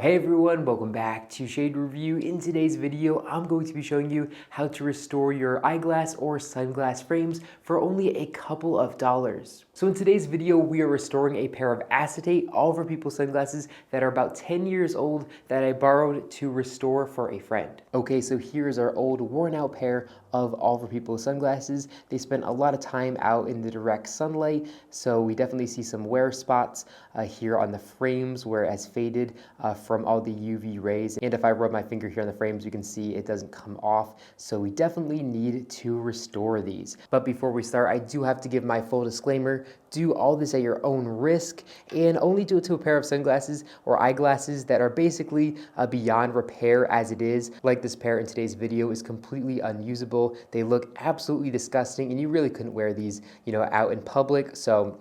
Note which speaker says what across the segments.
Speaker 1: Hey everyone, welcome back to Shade Review. In today's video, I'm going to be showing you how to restore your eyeglass or sunglass frames for only a couple of dollars. So in today's video, we are restoring a pair of acetate Oliver Peoples sunglasses that are about 10 years old that I borrowed to restore for a friend. Okay, so here's our old worn out pair of Oliver Peoples sunglasses. They spent a lot of time out in the direct sunlight, so we definitely see some wear spots here on the frames where it has faded from all the UV rays. And if I rub my finger here on the frames, you can see it doesn't come off. So we definitely need to restore these. But before we start, I do have to give my full disclaimer. Do all this at your own risk and only do it to a pair of sunglasses or eyeglasses that are basically beyond repair as it is. Like this pair in today's video is completely unusable. They look absolutely disgusting and you really couldn't wear these, out in public. So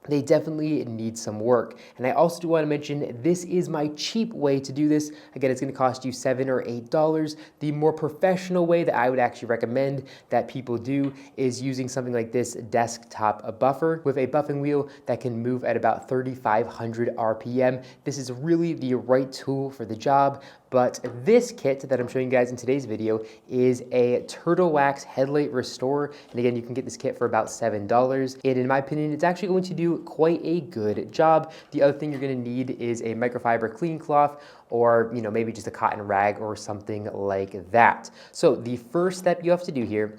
Speaker 1: they definitely need some work. And I also do want to mention this is my cheap way to do this. Again, it's going to cost you $7 or $8. The more professional way that I would actually recommend that people do is using something like this desktop buffer with a buffing wheel that can move at about 3,500 RPM. This is really the right tool for the job. But this kit that I'm showing you guys in today's video is a Turtle Wax headlight restorer. And again, you can get this kit for about $7. And in my opinion, it's actually going to do quite a good job. The other thing you're going to need is a microfiber cleaning cloth or maybe just a cotton rag or something like that. So the first step you have to do here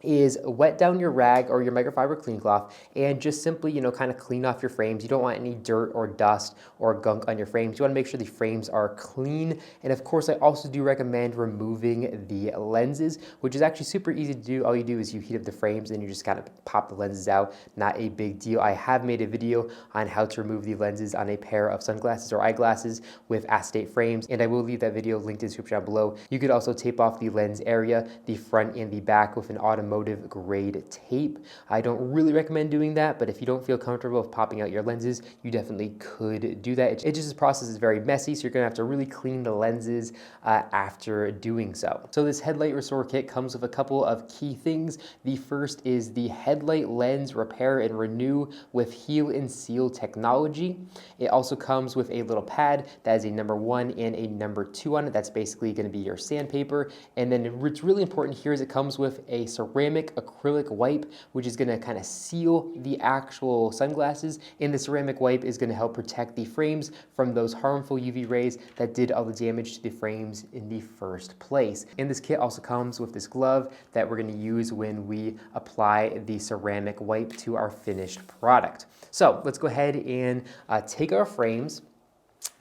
Speaker 1: is wet down your rag or your microfiber clean cloth and just simply, kind of clean off your frames. You don't want any dirt or dust or gunk on your frames. You want to make sure the frames are clean. And of course, I also do recommend removing the lenses, which is actually super easy to do. All you do is you heat up the frames and you just kind of pop the lenses out. Not a big deal. I have made a video on how to remove the lenses on a pair of sunglasses or eyeglasses with acetate frames, and I will leave that video linked in the description down below. You could also tape off the lens area, the front and the back with an automotive grade tape. I don't really recommend doing that, but if you don't feel comfortable with popping out your lenses, you definitely could do that. It just, this process is very messy, so you're gonna have to really clean the lenses after doing so. So this headlight restore kit comes with a couple of key things. The first is the headlight lens repair and renew with Heal and Seal technology. It also comes with a little pad that has a number 1 and a number 2 on it. That's basically gonna be your sandpaper. And then what's really important here is it comes with a ceramic acrylic wipe, which is going to kind of seal the actual sunglasses, and the ceramic wipe is going to help protect the frames from those harmful UV rays that did all the damage to the frames in the first place. And this kit also comes with this glove that we're going to use when we apply the ceramic wipe to our finished product. So let's go ahead and take our frames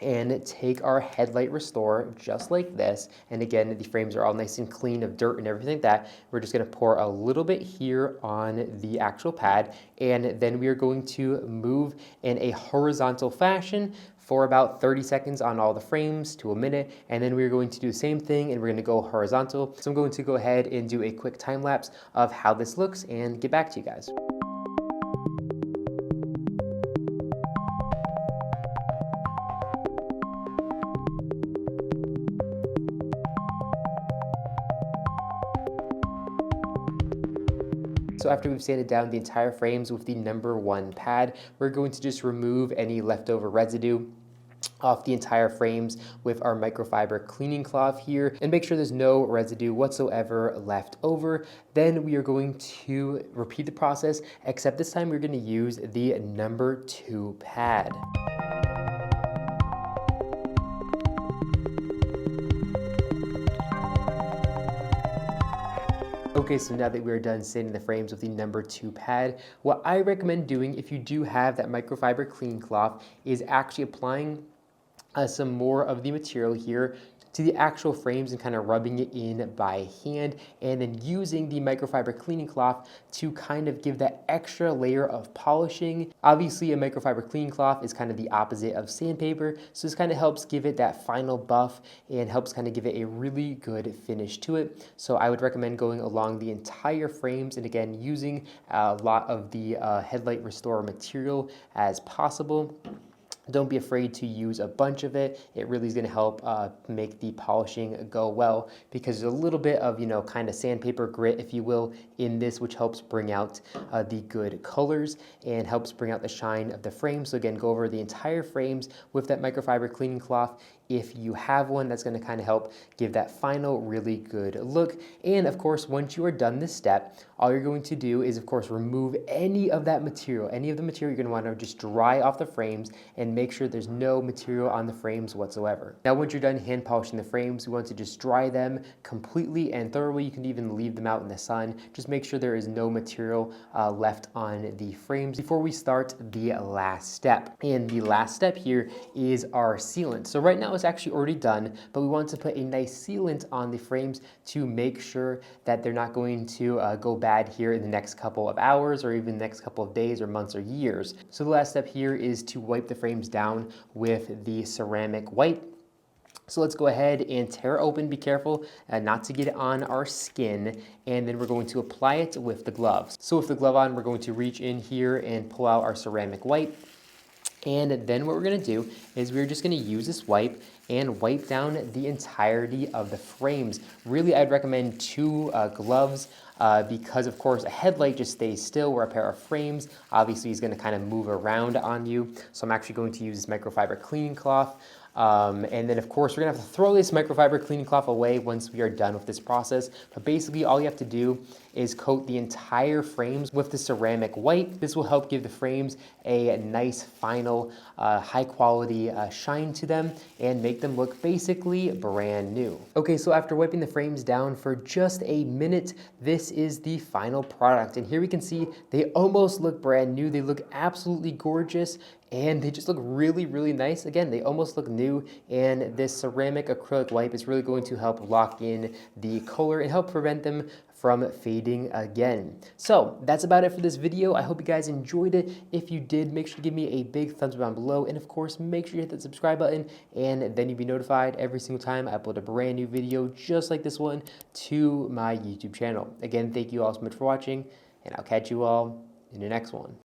Speaker 1: and take our headlight restorer just like this. And again, the frames are all nice and clean of dirt and everything like that. We're just going to pour a little bit here on the actual pad, and then we are going to move in a horizontal fashion for about 30 seconds on all the frames to a minute, and then we're going to do the same thing and we're going to go horizontal. So I'm going to go ahead and do a quick time lapse of how this looks and get back to you guys. So after we've sanded down the entire frames with the number 1 pad, we're going to just remove any leftover residue off the entire frames with our microfiber cleaning cloth here and make sure there's no residue whatsoever left over. Then we are going to repeat the process, except this time we're going to use the number 2 pad. Okay, so now that we're done sanding the frames with the number 2 pad, what I recommend doing if you do have that microfiber clean cloth is actually applying some more of the material here to the actual frames and kind of rubbing it in by hand, and then using the microfiber cleaning cloth to kind of give that extra layer of polishing. Obviously, a microfiber cleaning cloth is kind of the opposite of sandpaper, so this kind of helps give it that final buff and helps kind of give it a really good finish to it. So I would recommend going along the entire frames and again using a lot of the headlight restorer material as possible. Don't be afraid to use a bunch of it. It really is going to help make the polishing go well, because there's a little bit of, kind of sandpaper grit, if you will, in this, which helps bring out the good colors and helps bring out the shine of the frame. So again, go over the entire frames with that microfiber cleaning cloth if you have one. That's going to kind of help give that final really good look. And of course, once you are done this step, all you're going to do is of course remove any of that material. Any of the material you're going to want to just dry off the frames and make sure there's no material on the frames whatsoever. Now once you're done hand polishing the frames, we want to just dry them completely and thoroughly. You can even leave them out in the sun. Just make sure there is no material left on the frames before we start the last step. And the last step here is our sealant. So right now it's actually already done, but we want to put a nice sealant on the frames to make sure that they're not going to go bad here in the next couple of hours or even the next couple of days or months or years. So the last step here is to wipe the frames down with the ceramic wipe. So let's go ahead and tear open. Be careful not to get it on our skin, and then we're going to apply it with the gloves. So with the glove on, we're going to reach in here and pull out our ceramic wipe. And then what we're going to do is we're just going to use this wipe and wipe down the entirety of the frames. Really, I'd recommend 2 gloves because, of course, a headlight just stays still, where a pair of frames obviously is going to kind of move around on you. So I'm actually going to use this microfiber cleaning cloth. And then, of course, we're going to have to throw this microfiber cleaning cloth away once we are done with this process. But basically, all you have to do is coat the entire frames with the ceramic wipe. This will help give the frames a nice, final, high-quality shine to them and make them look basically brand new. Okay, so after wiping the frames down for just a minute, this is the final product. And here we can see they almost look brand new. They look absolutely gorgeous, and they just look really, really nice. Again, they almost look new, and this ceramic acrylic wipe is really going to help lock in the color and help prevent them from fading again. So that's about it for this video. I hope you guys enjoyed it. If you did, make sure to give me a big thumbs up down below, and of course, make sure you hit that subscribe button, and then you'll be notified every single time I upload a brand new video just like this one to my YouTube channel. Again, thank you all so much for watching, and I'll catch you all in the next one.